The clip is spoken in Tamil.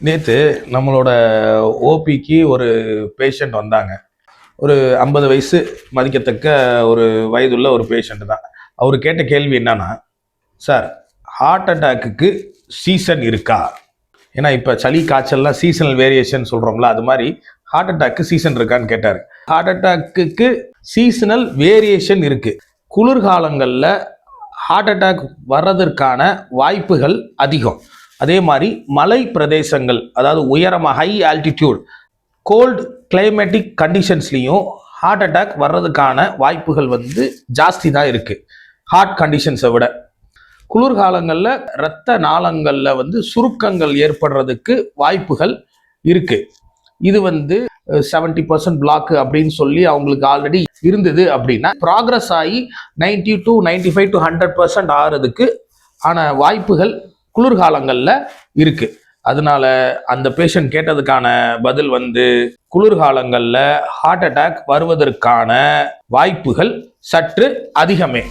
நேற்று நம்மளோட ஓபிக்கு ஒரு பேஷண்ட் வந்தாங்க. ஒரு 50 வயசு மதிக்கத்தக்க ஒரு வயதுள்ள ஒரு பேஷண்ட் தான். அவர் கேட்ட கேள்வி என்னன்னா, சார் ஹார்ட் அட்டாக்குக்கு சீசன் இருக்கா? ஏன்னா இப்போ சளி காய்ச்சல்லாம் சீசனல் வேரியேஷன் சொல்கிறோம்ல, அது மாதிரி ஹார்ட் அட்டாக்கு சீசன் இருக்கான்னு கேட்டார். ஹார்ட் அட்டாக்கு சீசனல் வேரியேஷன் இருக்குது. குளிர்காலங்களில் ஹார்ட் அட்டாக் வர்றதற்கான வாய்ப்புகள் அதிகம். அதே மாதிரி மலை பிரதேசங்கள், அதாவது உயரமாக ஹை ஆல்டிடியூட் கோல்டு கிளைமேட்டிக் கண்டிஷன்ஸ்லையும் ஹார்ட் அட்டாக் வர்றதுக்கான வாய்ப்புகள் ஜாஸ்தி தான் இருக்குது ஹார்ட் கண்டிஷன்ஸை விட. குளிர்காலங்களில் இரத்த நாளங்களில் சுருக்கங்கள் ஏற்படுறதுக்கு வாய்ப்புகள் இருக்குது. இது 70% பிளாக் அப்படின்னு சொல்லி அவங்களுக்கு ஆல்ரெடி இருந்தது அப்படின்னா ப்ராக்ரஸ் ஆகி 90 to 95 to 100% ஆகிறதுக்கு ஆன வாய்ப்புகள் குளிர்காலங்களில் இருக்கு. அதனால அந்த பேஷண்ட் கேட்டதுக்கான பதில் குளிர்காலங்களில் ஹார்ட் அட்டாக் வருவதற்கான வாய்ப்புகள் சற்று அதிகமே.